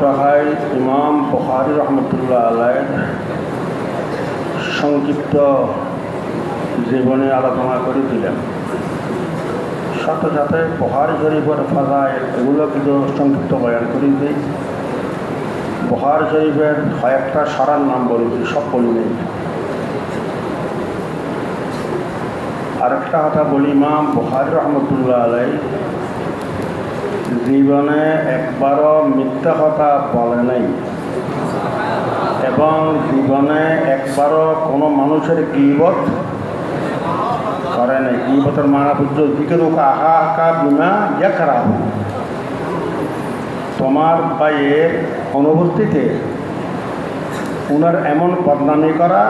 তাহাই ইমাম বুখারী রহমতুল্লাহ আলাইহ সংক্ষিপ্ত জীবনে আলোচনা করেছিলেন। সাথে সাথে বুখারী শরীফের ফাজাইল এগুলো কিন্তু সংক্ষিপ্ত বয়ান করেছি। বুখারী শরীফের কয়েকটা সারার নাম বলেছি, সব বলি নেই। আরেকটা কথা বলি, ইমাম বুখারী রহমতুল্লাহ আলাইহ জীবনে একবারও মিথ্যা কথা বলে নাই এবং জীবনে একবারও কোনো মানুষের গীবত করে নাই। গীবতের মানা বুঝছো জিকেরুক আহা আঁকা বিমা ইয়া খারাপ। তোমার ভাইয়ের অনুভূতিতে উনার এমন বদনামি করা,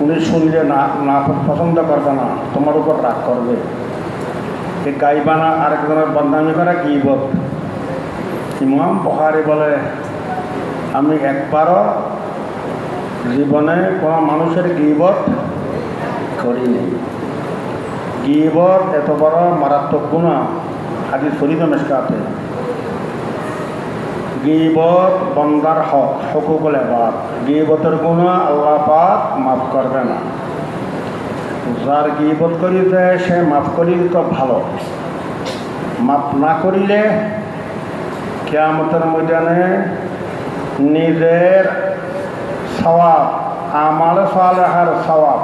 উনি শুনলে না পছন্দ করবে না, তোমার উপর রাগ করবে। গাইবানা আরেকজনের বদনামি করা গীবত। ইমাম বুখারী বলে, আমি একবারও জীবনে কোনো মানুষের গীবত করিনি। গীবত এত বড় মারাত্মক গুনাহ, হাদিস শরীফে মিশকাতে। গীবত বান্দার হক, হুকুকুল ইবাদ। গীবতের গুনাহ আল্লাহ পাক মাফ করবে না। যার গীবত করিতে সে মাফ করিলে তো ভালো, মাফ না করিলে কিয়ামতের ময়দানে নিজের সওয়াব, আমালে সালেহার সওয়াব,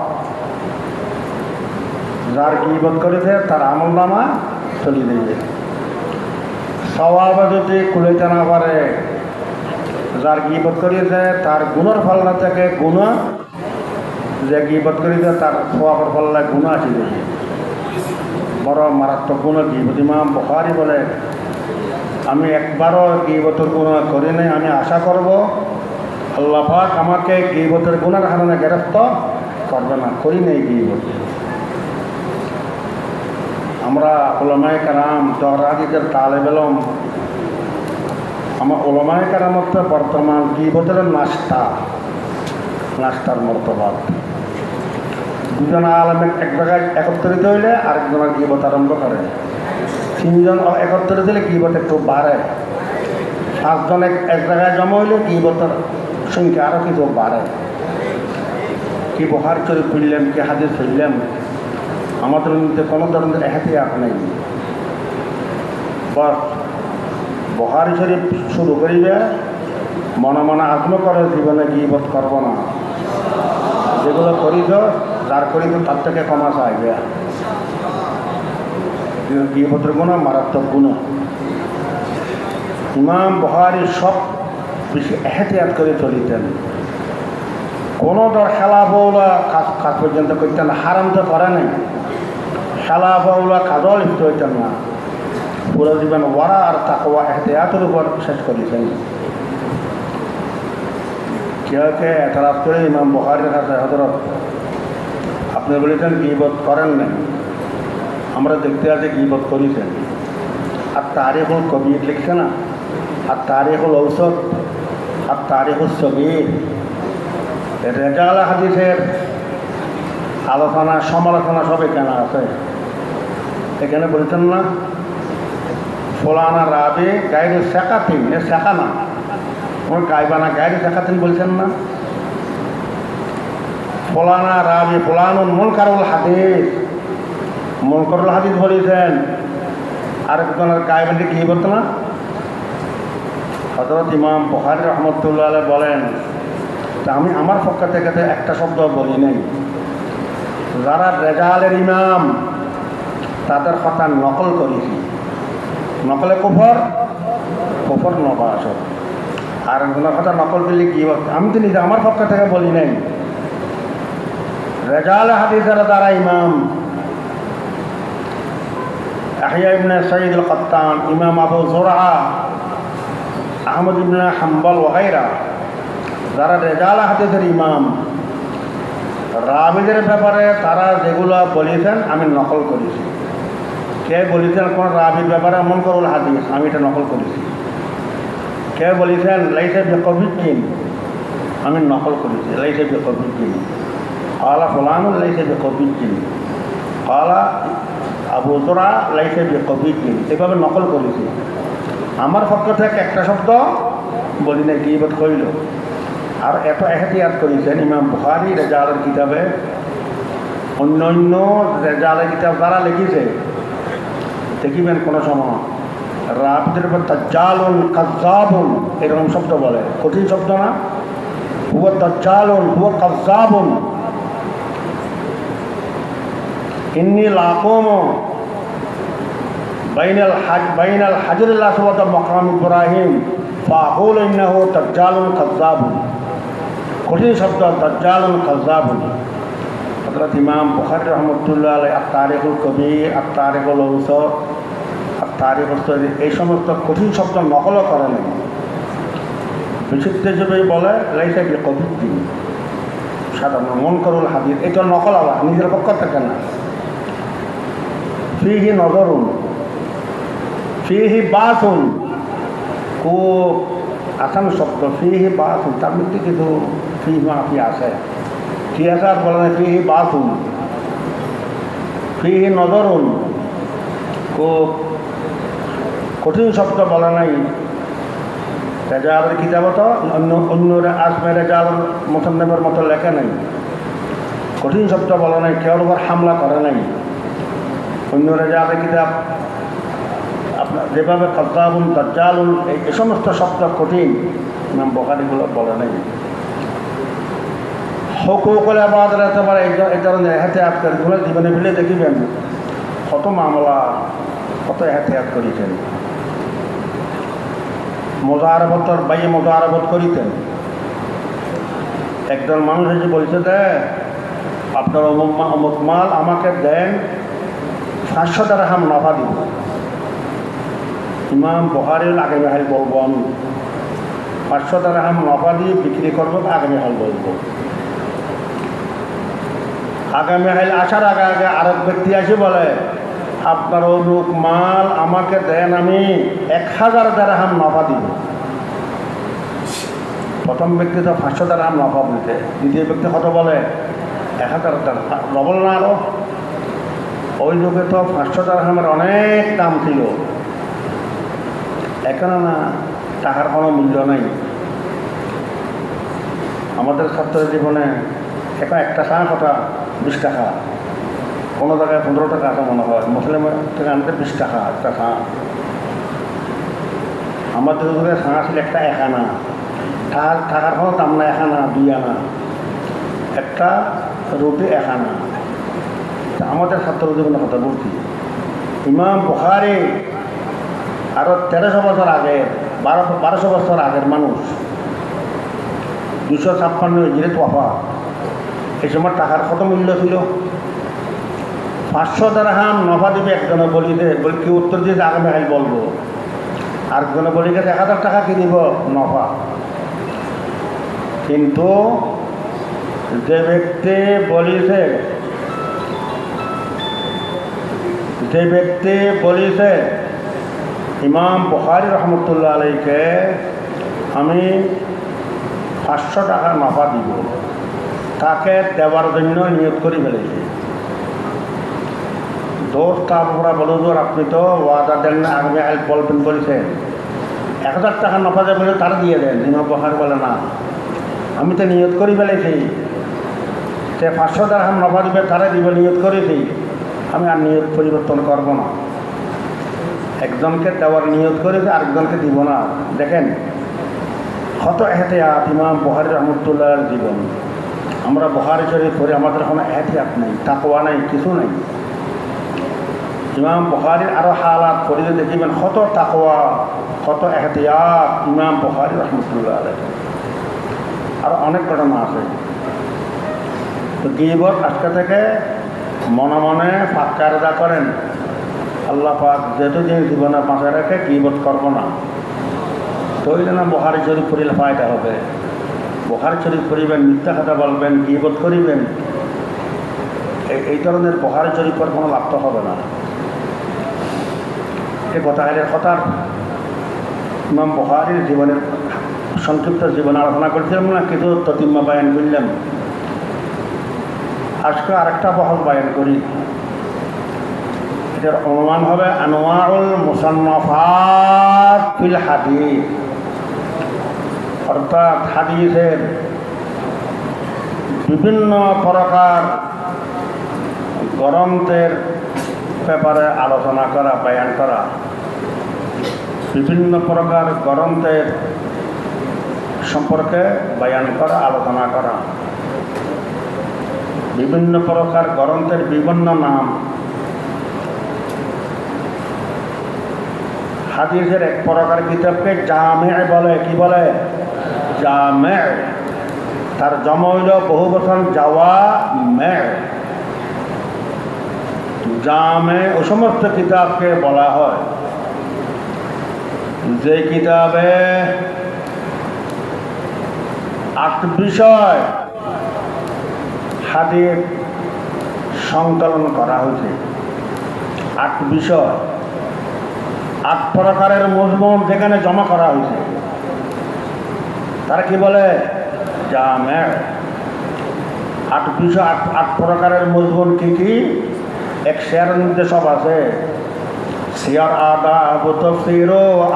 যার গীবত করিতে তার আমলনামা চলে যাবে। সওয়াবে যদি কুলাইতে না পারে, যার গীবত করিতে তার গুণের ফলনা থেকে গুনাহ, যে গীবত করিতে তার সওয়াবের ফলনা গুনাহ আছে দেখি, বড় মারাত্মক গুনাহ গীবত। ইমাম বুখারী বলে, আমি একবারও গীবতের গুনাহ করি নাই। আমি আশা করব আল্লাহ পাক আমাকে গীবতের গুনার কারণে গ্রেফতার করবে না। করি নাই গীবত। আমরা উলামায়ে কেরাম, দহরাদিদের তালেব ইলম, আমার উলামায়ে কেরামত বর্তমান গীবতের নাস্তার মর্তবাদ। দুজন আলেম এক জায়গায় একত্রিত হইলে আরেকজনের গীবত আরম্ভ করে। তিনজন একত্রিত হইলে গীবত একটু বাড়ে। পাঁচজন এক জায়গায় জমা হইলে গীবতের সংখ্যা আরও কিছু বাড়ে। কি বুখারী শরীফ পড়লাম, কি হাদিস পড়লাম, আমাদের মধ্যে কোনো ধরনের এহতিয়াত নেই। বস বুখারী শরীফ শুরু করিবে, মনে মনে আত্ম করে জীবনে গীবত করব না। যেগুলো করিত, যার করিত তার থেকে কমা চাইবে। গীবতের গুনাহ মারাত্মক গুনাহ। ইমাম বুখারী সব বেশি এহতিয়াত করে চলিতেন। কোনো ধর খেলা বউলা কাজ পর্যন্ত করতেন না। হারাম তো করে নাই, খেলা বউলা কাজও লিপ্ত হইতেন না। পুরো জীবন ওয়ারা আর তাকওয়া এহতিয়াতের উপর শেষ করেছেন। কেউকে এতরাজ করে ইমাম বুখারীর কাছে, হযরত আপনি বলেছেন গীবত করেন নাই, আমরা দেখতে আছি গীবত করেছেন। আর তারিখুল কবির লিখছে না, আর তারিখুল ঔসত, আর তারিখুল সগীর, রেজাল হাদিসের আলোচনা সমালোচনা সব এখানে আছে। এখানে বলছেন না, ফলানা রাবি গাইরে শেখাতিন, এ শেখা না, ওর গাইবানা গাইরে শেখাতিন বলছেন না। ফলানা রাবি ফলানুন মুনকারুল হাদিস, মুনকারুল হাদিস বলেছেন। আরেকজনের গাইবানটি কি বলতো না। হযরত ইমাম বুখারী রহমতুল্লাহ আলাইহ বলেন, তা আমি আমার পক্ষ থেকে একটা শব্দ বলি নাই। যারা রেজালের ইমাম তাদের কথা নকল করেছি। নকলে কুফর নবাস। আর একজনের কথা নকল করলে কি, আমি তো নিজে আমার পক্ষ থেকে বলি নাই। রেজাল হাদিসের দ্বারা ইমাম ইয়াহইয়া ইবনে সাঈদ আল-কাত্তান, ইমাম আবু যুরআ, আহমদ ইবনে হাম্বল ওয়াগাইরা, যারা রেজাল হাদিসের ইমাম, রাবিদের ব্যাপারে তারা যেগুলো বলেছেন আমি নকল করেছি। কে বলেছেন কোন রাবির ব্যাপারে এমন করুল হাদিস, আমি এটা নকল করেছি। কে বলেছেন লাইসা বিকবিদ্দিন, আমি নকল করেছি। লাইসা বিকবিদ্দিন ক্বালা ফুলানুন লাইসা বিকবিদ্দিন, ক্বালা আবু যুরআ লাইসা বিকবিদ্দিন, এভাবে নকল করেছি। আমার পক্ষ থেকে একটা শব্দ বলি না, গীবত কইল। আর এত এহতিয়াত করেছেন ইমাম বুখারী রেজালের কিতাবে, অন্য অন্য রেজালের কিতাব যারা লিখেছে দেখিবেন কোনো সময় রাবিদের উপর দাজ্জালুন কাযযাবুন এরকম শব্দ বলে, কঠিন শব্দ না? হুয়া দাজ্জালুন হুয়া কাযযাবুন ইন্নী লাকুমু বাইনাল হাজরিল আসওয়াদ ওয়া মাকাম ইব্রাহিম ফাআকুলু ইন্নাহু দাজ্জালুন কাযযাবুন। কঠিন শব্দ দাজ্জালুন কাযযাবুন। হযরত ইমাম বুখারী রাহমাতুল্লাহ আলাইহি আত-তারিখুল কবীর, আত-তারিখুল আওসাত, আত-তারিখুস সগীর এই সমস্ত কঠিন শব্দ নকলও করেন। বিশুদ্ধ হিসেবে বলে লাইসা বিকবিদ্দিন, সাধারণ মুনকারুল হাদিস, এটা নকল আলা নিজের পক্ষ থেকে না। ফিহি নজরুন ফিহি বাসুন, খুব আসান শব্দ। ফিহি বাসুন তার মধ্যে কিন্তু ফিহি মাফি আছে, কি আছে আর বলে না ফিহি বাসুন। ফিহি নজরুন, খুব কঠিন শব্দ বলে নাই। রেজালের কিতাবও তো অন্য আসমে রেজাল মুসান্নিফের মতো লেখা নাই, কঠিন শব্দ বলে নাই, কেউর উপর হামলা করে নাই। অন্য রেজালের কিতাব আপনার যেভাবে কাযযাবুন দাজ্জালুন এই সমস্ত শব্দ কঠিন, ইমাম বুখারীগুলো বলে নাই। হুকুকুল ইবাদের একেবারে এই ধরনের এহতিয়াত করে জীবনে ফেলে দেখিবেন কত মামলা, কত এহতিয়াত করেছেন। মোজারাবতর বাইয়ে মোজারাবত করিতেন। একদল মানুষ এসে বলছে যে আপনার অমুক মাল আমাকে দেন, 500 দিরহাম নফা দিব। ইমাম বুখারীর আগামী হাল বলবো আমি 500 দিরহাম নফা দিয়ে বিক্রি করবো, আগামী হাল বলবো। আগামী হাল আসার আগে আগে আরেক ব্যক্তি আসে বলে আপনার অমুক মাল আমাকে দেন, আমি 1000 দিরহাম নফা দিব। প্রথম ব্যক্তি তো 500 দিরহাম নফা বলতে, দ্বিতীয় ব্যক্তি কত বলে 1000 দিরহাম, ডবল না আরো। ওই যুগে তো 500 দিরহামের অনেক দাম ছিল, এখন না টাকার কোনো মূল্য নাই। আমাদের ছাত্র জীবনে এখন একটা চা কথা 20 টাকা, কোনো জায়গায় 15 টাকা আছে মনে হয়, মুসলিমের থেকে আনতে 20 টাকা একটা চা। আমাদের যুগে চা ছিল একটা 1 আনা, টাকার কোনো দাম না, 1 আনা 2 আনা, একটা রুটি 1 আনা। আমাদের ছাত্র জীবনের কথা বলছি। ইমাম বুখারী আরো 1300 বছর আগে, 1200 বছর আগের মানুষ, 256 হিজরিত ওয়াফাত। এই সময় টাকার কত মূল্য ছিল? 500 দিরহাম নফা দিবে একজনে বলি দে, বলি কি উত্তর দিয়ে আগামী হাল বলবো। আরেকজনে বলি গেছে 1000 টাকা কি দিব নফা। কিন্তু যে ব্যক্তি বলিছে ইমাম বুখারী রহমতুল্লাহ আলাইকে আমি 500 টাকা নফা দিব, তাকে দেওয়ার জন্য নিয়ত করে ফেলেছি। দোস্ত আপনারা বলুন, আপনি তো ওয়াদা দেন না, আগামী হাল বলবেন বলেছেন, 1000 টাকা নফা দেবে বলে তারা দিয়ে দেন। ইমাম বুখারী বলে না, আমি তো নিয়ত করে ফেলেছি, সে 500 দিরহাম নফা দিবে তারা দিবে, নিয়ত করেছি, আমি আর নিয়ত পরিবর্তন করব না। একজনকে দেওয়ার নিয়ত করেছে, আরেকজনকে দিব না। দেখেন কত এহতিয়াত ইমাম বুখারী রহমতুল্লাহর জীবন। আমরা বুখারী শরীফ পড়ে আমাদের কোনো এহতিয়াত নেই, তাকওয়া নেই, কিছু নেই। ইমাম বুখারীর আরও হালাত পড়লে দেখিবেন কত তাকওয়া, কত এহতিয়াত ইমাম বুখারী রহমতুল্লাহ আলাইহি। আর অনেক ঘটনা আছে। তো গীবত আজকে থেকে মনে মনে পাক্কা ইরাদা করেন, আল্লাহ পাক যেহেতু যে জীবনে বাঁচায় রাখে গীবত করব না। তৈলে না বুখারী শরীফ পড়লে ফায়দা হবে। বুখারী শরীফ পড়িবেন, মিথ্যা কথা বলবেন, গীবত করিবেন, এই ধরনের বুখারী শরীফের কোনো লাভ তো হবে না। এই কথার ইমাম বুখারীর জীবনের সংক্ষিপ্ত জীবন আলোচনা করছিলাম না, কিছু ততিম্মা বায়ান করলাম। আজকে আরেকটা বহল বায়ান করি। এটার অনুমান হবে আনোয়ারুল মুসান্নাফাত ফিল হাদিস, অর্থাৎ হাদিসের বিভিন্ন প্রকার গ্রন্থের ব্যাপারে আলোচনা করা, বয়ান করা, বিভিন্ন প্রকার গ্রন্থের সম্পর্কে বয়ান করা, আলোচনা করা, বিভিন্ন প্রকার গ্রন্থের বিভিন্ন নাম। হাদিসের এক প্রকার কিতাবকে জামে বলে। কি বলে? জামে। তার জমা হইল বহু বচন জাওয়ামে। জামে ও সমস্ত কিতাবকে বলা হয় যে কিতাবে 8 বিষয় হাদিস সংকলন করা হয়েছে। 8 বিষয়, 8 প্রকারের মজমুন যেখানে জমা করা হয়েছে, তারা কি বলে? জামে। 8 বিষয়, 8 প্রকারের মজমুন কি কি? এক শেয়ারের মধ্যে সব আছে। সিয়ার, আদাব, তাফসীর,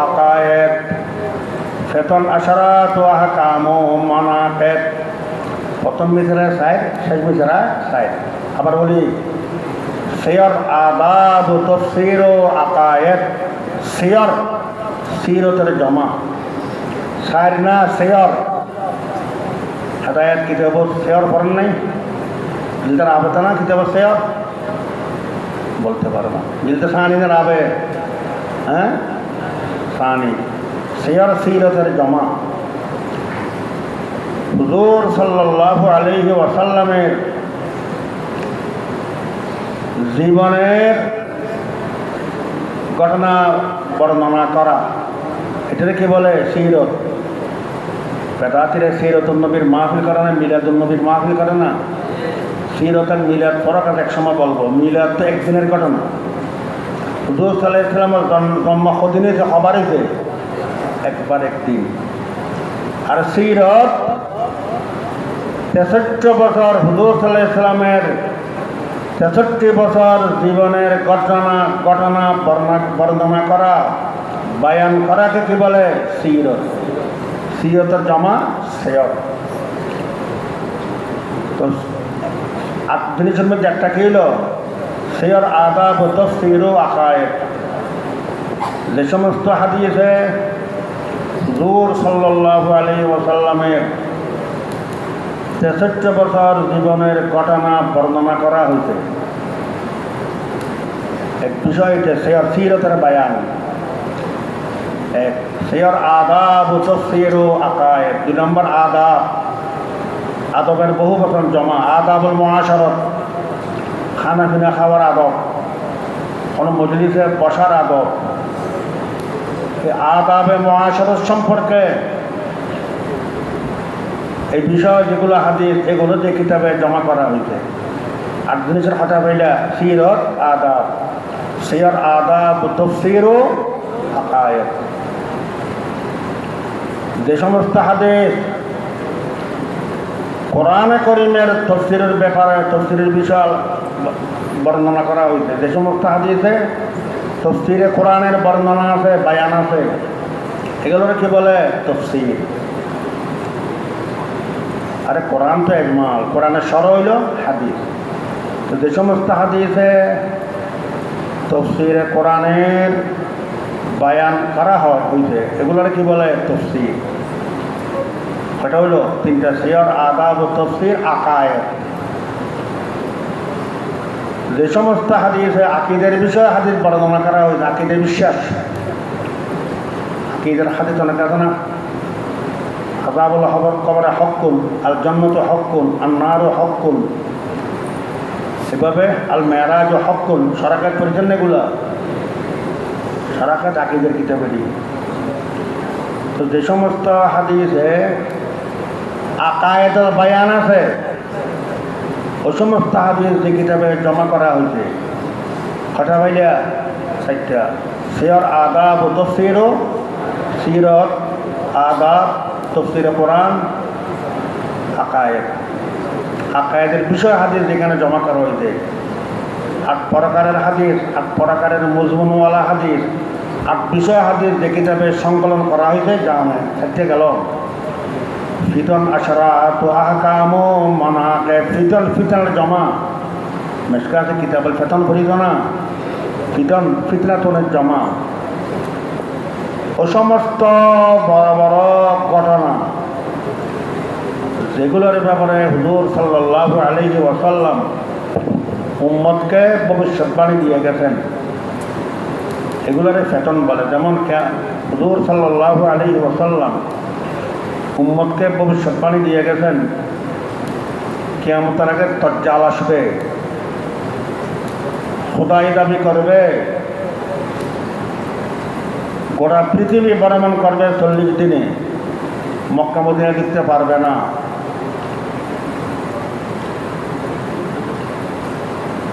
আকায়েদ, ফেতন, আশারাত, আহকাম, মানাকিব। প্রথম মিসরা 60, শেষ মিসরা 60। আবার বলি, সিয়ার, আদাব, তাফসীর, আকায়েদ। সিয়ার, সিরতের জমা, সার না সিয়ার। হেদায়েত কিতাব সিয়ার পড়েন নাই? মিলতে আবেতা না কিতাব সিয়ার? বলতে পারো না। মিলতে সানি না রাবে? হ্যাঁ, সানি। সিয়ার সিরতের জমা। হুজুর সাল্লাল্লাহু আলাইহি ওয়াসাল্লামের জীবনের ঘটনা বর্ণনা করা, এটাকে কি বলে? সিরত। বেদাতিরা সিরতুন নবীর মাহফিল করে না, মিলাদুন নবীর মাহফিল করে না। সিরত আর মিলাদ ফরক আছে, এক সময় বলবো। মিলাদ তো একদিনের ঘটনা। হুজুর সাল্লাল্লাহু আলাইহি ওয়াসাল্লামের জন্ম কদিনে যে খবর হয়েছে? একবার, একদিন। আর সিরত 63 বছর হুজুর সাল্লাল্লাহু আলাইহি ওয়াসাল্লামের 63 বছর জীবনের ঘটনা বর্ণনা করা, বয়ান করাকে কি বলে? সিরত। সিরতের জমা সিয়র। তো 8 জিনিসের মধ্যে একটা কি হলো? সিয়র, আদাব, তাফসীর, আকায়েদ। যে সমস্ত হাদিসে হুজুর সাল্লাল্লাহু আলাইহি ওয়াসাল্লামের 63 বছর জীবনের ঘটনা বর্ণনা করা হয়েছে, এক বিষয়টা সিয়র, সিরতের বয়ান। এক সিয়র, আদাব, তাফসীর, আকায়েদ। 2 নম্বর আদাব। আদবের বহু বচন জমা। আদাবুল মুআশারাত, খানা পিনা খাওয়ার আদব, কোনো মজলিসে বসার আদব। এই আদাবে মুআশারাত সম্পর্কে এই বিষয় যেগুলো হাদিস, এগুলো যে কিতাবে জমা করা হয়েছে। 8 জিনিসের কথা বললা সিরত, আদাব। সিয়র, আদাব, তাফসীর, আকায়েদ। যে সমস্ত হাদিস কোরআনে কারীমের তাফসীরের ব্যাপারে, তাফসীরের বিষয় বর্ণনা করা হয়েছে, যে সমস্ত হাদিসে তাফসীরে কোরআনের বর্ণনা আছে, বয়ান আছে, এগুলোর কি বলে? তাফসীর। আরে কোরআন তো ইজমাল, কোরআনের সর হইল হাদিস। তো যে সমস্ত হাদিসে তাফসীরে কোরআনের বয়ান করা হয়েছে, এগুলোর কি বলে? তাফসীর। এটা হইল 3টা, সিয়র, আদাব, তাফসীর, আকায়েদ। যে সমস্ত হাদিসে আকীদার বিষয়ে হাদিস বর্ণনা করা হয়েছে, আকীদার বিশ্বাস, আকীদার হাদিস অনেক আছে না? আযাবুল কবরে হক্কুন, আল জান্নাতু হক্কুন, আন নারু হক্কুন, এভাবে আল মেরাজ হক্কুন। সরাকাত পরিচ্ছন্ন এগুলো সরাকাত আকীদার কিতাবেরই। তো যে সমস্ত হাদিসে আকায়েদের বয়ান আছে, ওই সমস্ত হাদিস যে কিতাবে জমা করা হয়েছে, কথা বইলা 4টা। সিয়র, আদাব, তাফসীর, সিরত, আদাব, তাফসীর কোরআন, আকায়েদ। আকায়েদের বিষয় হাদিস যেখানে জমা করা হয়েছে, 8 প্রকারের হাদিস, 8 প্রকারের মজমুনওয়ালা হাদিস, 8 বিষয় হাদিস যে কিতাবে সংকলন করা হয়েছে জামে থাকতে গেল ফিতন আশরাতু আহকামু মানাকিব ফিতন ফিতনার জমা মেশকাতে কিতাবুল ফিতন পড়িত না ফিতন ফিতনাতুনের জমা ও সমস্ত বড় বড় ঘটনা যেগুলোর ব্যাপারে হুজুর সাল্লাল্লাহু আলাইহি ওয়াসাল্লাম উম্মতকে ভবিষ্যৎবাণী দিয়ে গেছেন এগুলোর ফিতন বলে। যেমন হুজুর সাল্লাল্লাহু আলাইহি ওয়াসাল্লাম উম্মতকে ভবিষ্যৎবাণী দিয়ে গেছেন কিয়ামতের আগে দাজ্জাল আসবে, খোদাই দাবি করবে, গোটা পৃথিবী ভ্রমণ করবে 40 দিনে, মক্কা মদিনা দেখতে পারবে না।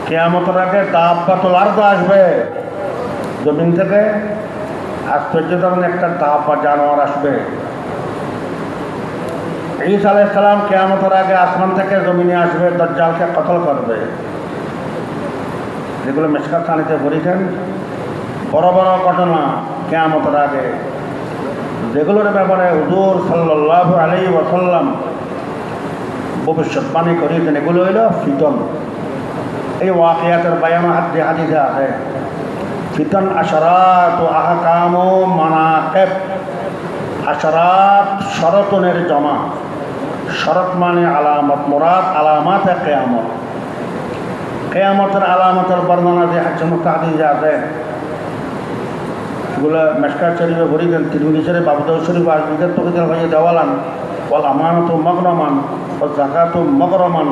কিয়ামতের আগে দাব্বাতুল আরদ আসবে, জমিন থেকে আশ্চর্য ধরনের একটা দাব্বা জানোয়ার আসবে। ঈসা আলাইহিস সালাম কিয়ামতের আগে আসমান থেকে জমিনে আসবে, দাজ্জালকে কতল করবে। যেগুলো মিশকাত সানিতে পড়েছেন বড় বড় ঘটনা কিয়ামতের আগে যেগুলোর ব্যাপারে হুজুর সাল্লাল্লাহু আলাইহি ওয়াসাল্লাম ভবিষ্যৎবাণী করেছেন এগুলো হইল ফিতন। এই ওয়াকিয়াতের বায়ান যে হাদিসে আছে ফিতন আশরাতু আহকামু মানাকিব, আশরাত শরতনের জমা, শরত মানে আলামত, মুরাদ আলামাত কিয়ামত। কিয়ামতের আলামতের বর্ণনা যে হাদিসে আছে এগুলো মিশকাত শরীফে পড়েছেন, তিরমিজি শরীফ, আবু দাউদ শরীফ, আজমিদের তকিদের ভাইয়ে দেওয়ালান ওয়াল আমানাতু মাগরামান ওয়াল যাকাতু মাগরামান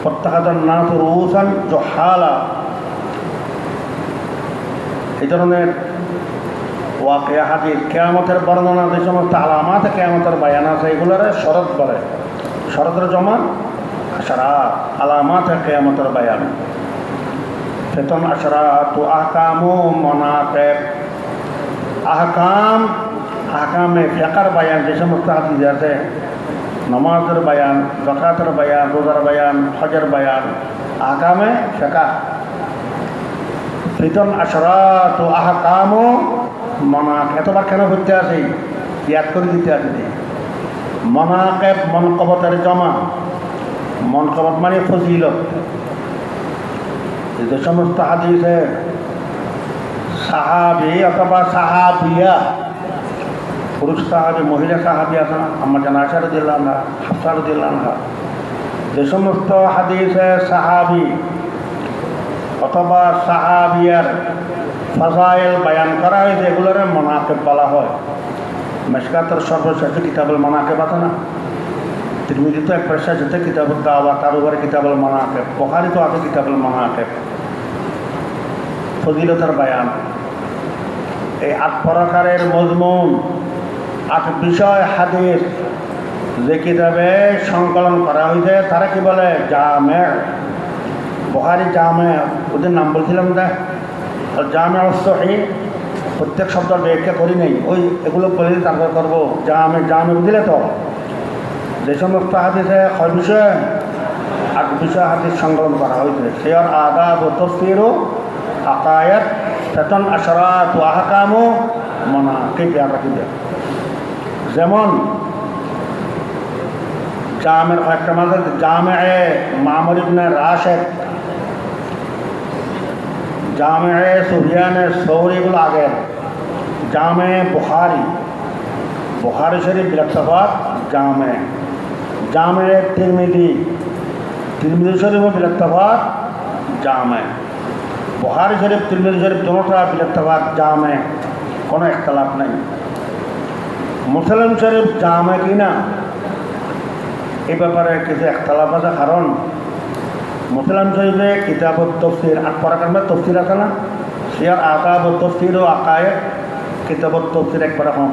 ফাত্তাখাযান নাসু রুউসান জুহালা। এই ধরনের ওয়াকিয়া হাদিস কিয়ামতের বর্ণনা যে সমস্ত আলামাত কিয়ামতের বায়ান আছে এগুলোর শরত বলে। শরতের জমা আশরাত, আলামাত কিয়ামতের বায়ান। ফিতন আশরাতু আহকামু মানাকিব, আহকাম, আহকামে ফিকার বায়ান যে সমস্ত হাদিস আছে, নামাজের বায়ান, যাকাতের বায়ান, রোজার বায়ান, হজের বায়ান, আহকামে ফিকা। ফিতন আশরাতু আহকামু মানাকিব, এতবার কেন করতে আছে ইয়াদ করে দিতে আছে। মানাকিব মনকবতের জমা, মনকবত মানে ফজিলত। যে সমস্ত হাদিসে সাহাবি অথবা সাহাবিয়া, পুরুষ সাহাবি, মহিলা সাহাবি আছে না, আমার জানা আয়েশা রাদিয়াল্লাহু আনহা, হাফসা রাদিয়াল্লাহু আনহা, যে সমস্ত হাদিসে সাহাবি অথবা সাহাবিয়ার ফাজাইল বায়ান করা হয়েছে এগুলোর মানাকিব বলা হয়। মিশকাতের সর্বশেষ কিতাবুল মানাকিব আছে না, তিরমিজি তো একবার শেষে কিতাবুল দাওয়া, তার উপরে কিতাবুল মানাকিব, বুখারী তো আছে কিতাবুল মানাকিব, ফজিলতের বায়ান। এই 8 প্রকারের মজমুন, 8 বিষয় হাদিস যে কিতাবে সংকলন করা হয়েছে তারা কি বলে জামে। বুখারী জামে, ওদের নাম বলছিলাম না, জামে সহিহ, প্রত্যেক শব্দের ব্যাখ্যা করি নাই, ওই এগুলো বলে তারপর করবো। জামে জামে বুঝলে তো, যে সমস্ত হাদিসে 6 বিষয় 8 বিষয় হাদিস সংকলন করা হয়েছে। সেয়ার আদাব ও তাফসীর ও আকায়াত, ফিতন আশরাত ও আহকামু মানাকিব রাখিবে। যেমন জামের একটা মাঝে জামে মামর ইবনে রাশিদ, জামে সুফিয়ান সৌরি, এগুলো আগের। জামে বুখারী, বুখারী শরীফ বিলাত্তাফাত জামে। জামে তিরমিজি, তিরমিজি শরীফ বিলাত্তাফাত জামে। বুখারী শরীফ, তিরমিজি শরীফ দুটোটা বিলাত্তাফাত জামে, কোনো ইখতিলাফ নেই। মুসলিম শরীফ জামে কিনা এই ব্যাপারে কিছু ইখতিলাফ আছে, কারণ মুসলিম শরীফে কিতাবুত তাফসীর 8 প্রকারের তাফসীর আছে না, সিয়ার আদাব ও তাফসীর ও আকায়েদ, কিতাবুত তাফসীর একবার কম,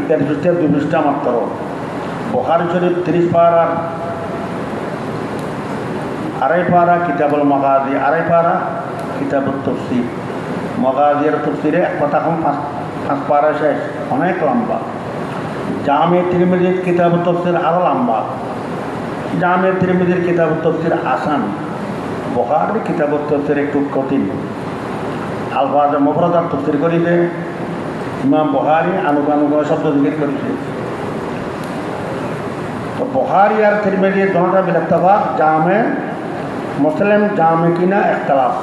2 পৃষ্ঠা মাত্র। বুখারী শরীফ 30 পারা, 2.5 পারা কিতাবুল মাগাজি, 2.5 পারা কিতাবুত তাফসীর। মাগাজির তাফসীরে এক কথা কম, 5 পারা শেষ, অনেক লম্বা। জামে তিরমিজি কিতাবুত তাফসীর আরও লম্বা। জামে তিরমিজির কিতাব তাফসীর আসান, বুখারীর কিতাব তাফসীর একটু কঠিন। আলফাজ মুফরাদাত তাফসীর করিতে ইমাম বুখারী আনুগানুগ শব্দ জিকির করেছে। তো বুখারী আর তিরমিজির দুটোটা মিল ইত্তেফাক, জামে মুসলিম জামে কিনা ইখতিলাফ।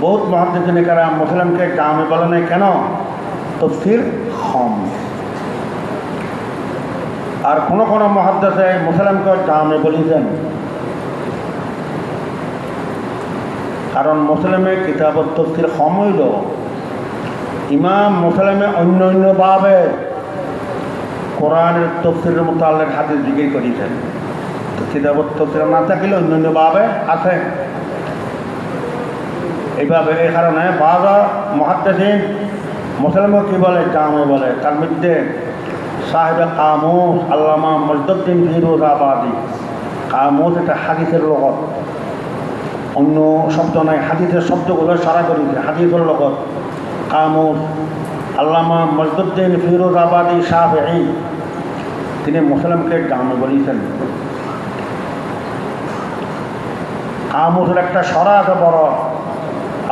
বহুত মুহাদ্দিসিন কেরাম মুসলিমকে জামে বলে নাই কেন? তাফসীর কম। আর কোন কোন মুহাদ্দিসে মুসলিমকে জামে বলেছেন, কারণ মুসলিমে কিতাব তাফসীর কম হইল। ইমাম মুসলিমে অন্য অন্যভাবে কোরআনের তাফসীরের মুতাল্লিক হাদিস জিকির করেছেন। তো কিতাব তাফসীর না থাকলে অন্য অন্যভাবে আছে। এইভাবে এই কারণে বাযা মুহাদ্দিসিন মুসলিমকে কি বলে? জামে বলে। তার মধ্যে সাহেবে কামুস আল্লামা মজদুদ্দিন ফিরোজাবাদী, কামুস এটা হাদিসের লগত, অন্য শব্দ নাই, হাদিসের শব্দগুলো সারা করেছে হাদিসের লগত। কামুস আল্লামা মজদুদ্দিন ফিরোজাবাদী শাফিঈ, তিনি মুসলিমকে জামে বলেছেন। কামুসের একটা সরা আছে বড়,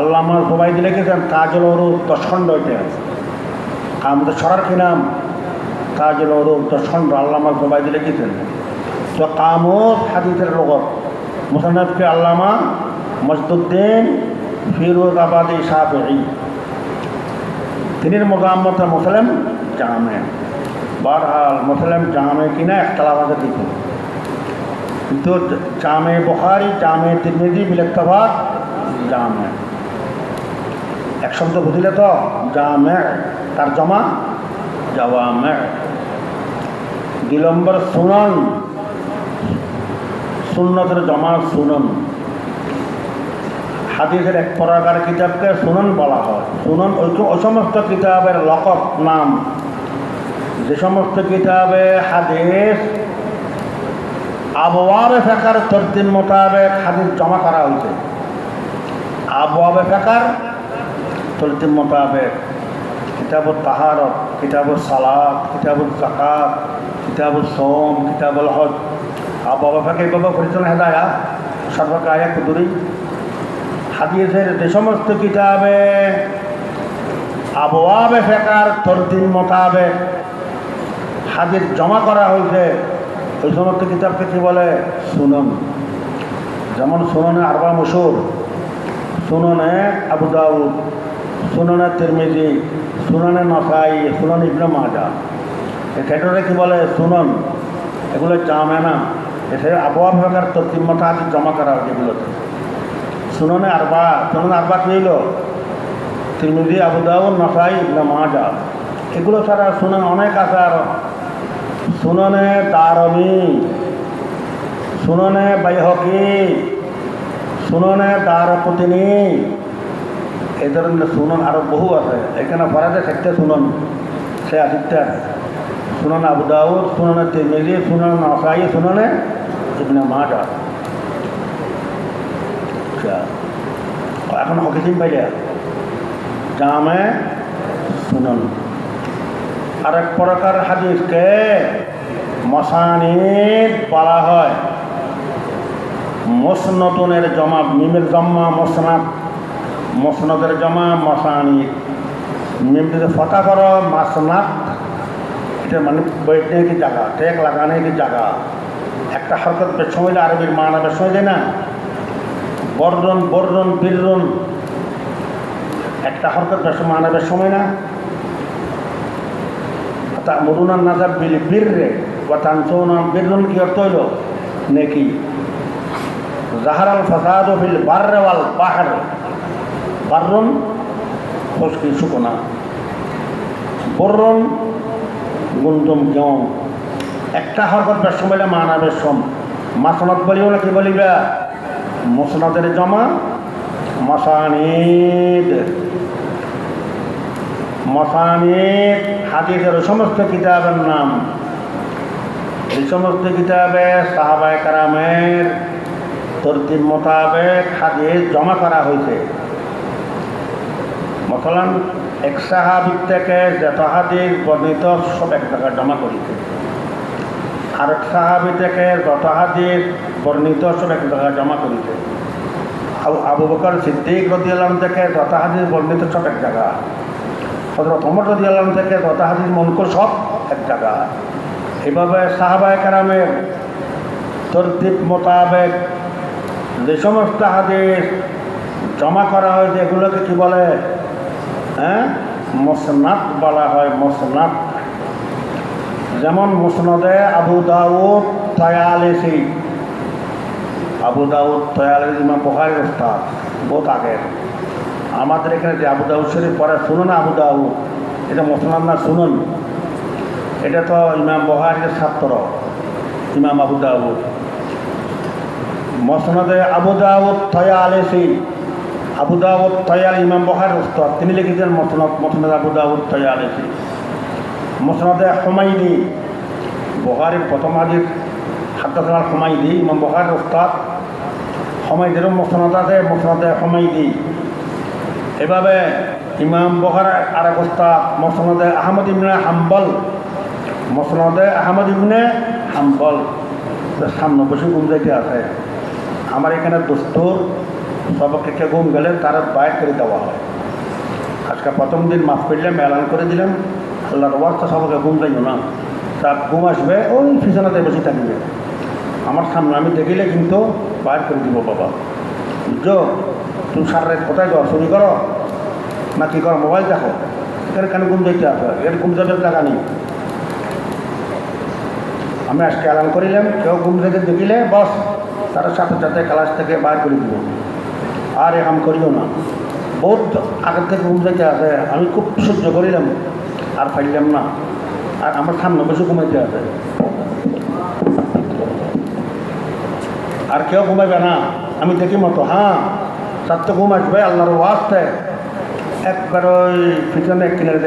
আল্লামা জুবাইদি লিখেছেন তাজুল উরুদ 10 খণ্ড। এটা কামুসের সরার কি নাম? তাজুল উরুদ 10 খণ্ড আল্লামা জুবাইদি লিখেছেন। তো কামুস হাদিসের লগত, মুসন্নাফকে আল্লামা মজদুদ্দিন ফিরোজাবাদী শাফিঈ, তিনি মোজাম্মতে মুসলিম জামে। বহরহাল মুসলিম জামে কিনা ইখতিলাফ আছে দেখুন, কিন্তু জামে বুখারী জামে তিরমিজি বিল ইত্তেফাক জামে। এক শব্দ বুঝলে তো? জামে তার জমা জাওয়ামে। 2 নম্বর সুনন, সুন্নতের জমা সুনন। হাদিসের এক প্রকার কিতাবকে সুনন বলা হয়। সুনন ওই সমস্ত কিতাবের লকব নাম, যে সমস্ত কিতাবে হাদিস আবওয়াবে ফিকহের তরতিব মোতাবেক হাদিস জমা করা হয়েছে। আবওয়াবে ফিকহের তরতিব মোতাবেক কিতাবুত তাহারত, কিতাবুস সালাত, কিতাবুজ যাকাত, কিতাবুস সওম, কিতাবুল হজ। আবওয়াবে ফিকহ এইভাবে পরিচালনা হেদায়া সর্বকায়া কুদুরি। হাদিসের যে সমস্ত কিতাবে আবওয়াবে ফিকহের তরতিব মোতাবেক হাদিস জমা করা হয়েছে, ওই সমস্ত কিতাবকে কি বলে? সুনন। যেমন সুননে আরবা মশহুর, সুননে আবু দাউদ, সুননে তিরমিজি, সুননে নাসাই, সুনন ইবনে মাজাহ। এই ক্ষেত্রে কি বলে? সুনন। এগুলো জামে না, এসে আবওয়াবে ফিকহের তরতিব মোতাবেক জমা করা হয়েছে এগুলোতে। সুননে আরবা, সুননে আরবা কি হইল? তিরমিজি, আবু দাউদ, নাসাই, ইবনে মাজাহ। এগুলো ছাড়া সুনন অনেক আছে আরো। সুননে দারমি, সুননে বাইহকি, সুননে দারকুতনি, এই ধরনের সুনন আরো বহু আছে। এখানে ফরাজে 6টে সুনন, সে 8টা। সুনন আবু দাউদ, সুননে তিরমিজি, সুনন নাসাই, সুননে ইবনে মাজাহ। এখন হকিসিম পাইলে জামে সুনন। আর এক প্রকার হাদিসকে মাসানিদ বলা হয়। মুসনাদুনের জমা, মিমের জমা মুসনাদ, মুসনাদের জমা মাসানিদ। মিম যদি ফটা করো মাসনাদ, এটা মানে বইটনে কি জায়গা, টেক লাগানে কি জায়গা। একটা হরকত বেশ সময় আরবির মানা বেশ সময় যায় না, বর্রন বর্রন বীররন, একটা হরকত বেশ মানা বেশ সময় না। তা'মুরুনা নাযা বিল বিররি ওয়া তানসাউনা বিররুন কি অর্থ হইল? নেকি। যাহারাল ফাসাদু ফিল বাররি ওয়াল বাহর, বাররুন খুশকি শুকনা, বর্রন গুন্দম গম। একটা হরকত বেশ সময় মানা বেশ সম। মাসনাদ বলিও না কি বলিবা? মুসনাদের জমা মাসানিদ। মাসানিদ হাদিসের সমস্ত কিতাবের নাম। এই সমস্ত কিতাবে সাহাবায়ে কেরামের তরতিব মোতাবেক হাদিস জমা করা হয়েছে। মসলান এক সাহাবী থেকে যত হাদিস বর্ণিত সব এক জায়গায় জমা করেছে। আরেক সাহাবী থেকে যত হাদিস বর্ণিত সব এক জায়গায় জমা করেছে। আবু বকর সিদ্দিক রাদিয়াল্লাহু আনহু থেকে যত হাদিস বর্ণিত সব এক জায়গা, হযরত ওমর রাদিয়াল্লাহু আনহু থেকে যত হাদিস মনকুল সব এক জায়গা। এভাবে সাহাবায়ে কেরামের তরতিব মোতাবেক যে সমস্ত হাদিস জমা করা হয়েছে এগুলোকে কি বলে? মুসনাদ বলা হয়। মুসনাদ যেমন মুসনাদে আবু দাউদ তায়ালিসি। আবু দাউদ তায়ালিসি ইমাম বুখারীর উস্তাদ, বহুত আগের। আমাদের এখানে যে আবু দাউদ শরীফ পড়ে শুনুন, আবু দাউদ এটা মুসনাদ না, শুনুন। এটা তো ইমাম বুখারীর ছাত্র ইমাম আবু দাউদ। মুসনাদে আবু দাউদ তায়ালিসি, আবু দাউদ তায়াল ইমাম বুখারীর উস্তাদ, তিনি লিখেছেন মুসনাদ আবু দাউদ তায়ালিসি। মুসনাদে হুমাইদি, বুখারীর প্রথম হাদিস হাদাসানা হুমাইদি, ইমাম বুখারীর উস্তাদ। হুমাইদিরও মুসনাদ আছে, মুসনাদে হুমাইদি। এভাবে ইমাম বুখারীর আরেক উস্তাদ মুসনাদে আহমদ ইবনে হাম্বল, মুসনাদে আহমদ ইবনে হাম্বল। সামনে বসে ঘুম যাইতে আছে। আমার এখানে দস্তুর সবকে কে ঘুম গেলে তারা বাইর করে দেওয়া হয়। আজকে প্রথম দিন মাফ করলাম, এলান করে দিলাম, আল্লাহর ওয়াস্তে সবকে ঘুম যাইও না। তা ঘুম আসবে ওই বিছানাতে বসে থাকবে আমার সামনে, আমি দেখিলে কিন্তু বাইর করে দিব। বাবা বুঝছো, তুমি সারা রাত কোথায় যাও? চুরি করো না কি করো? মোবাইল দেখো। এখানে কেন ঘুম যাইতে আসো? এর ঘুম যাবে জায়গা নেই। আমি আজকে এলান করিলাম, কেউ ঘুম থেকে দেখিলে বস তার সাথে সাথে ক্লাস থেকে বাইর করে দিব। আর এরকম করিও না। বহুত আগের থেকে ঘুম যাইতে আসে, আমি খুব সহ্য করিলাম, আর পাইলাম না। আর আমার সামনে বসে ঘুমাইতে আসে। আর কেউ ঘুমাইবে না, আমি দেখি মতো। হ্যাঁ, তার তো ঘুম আসবে আল্লাহর ওয়াস্তে। একবার ওই পিছনে কিনারে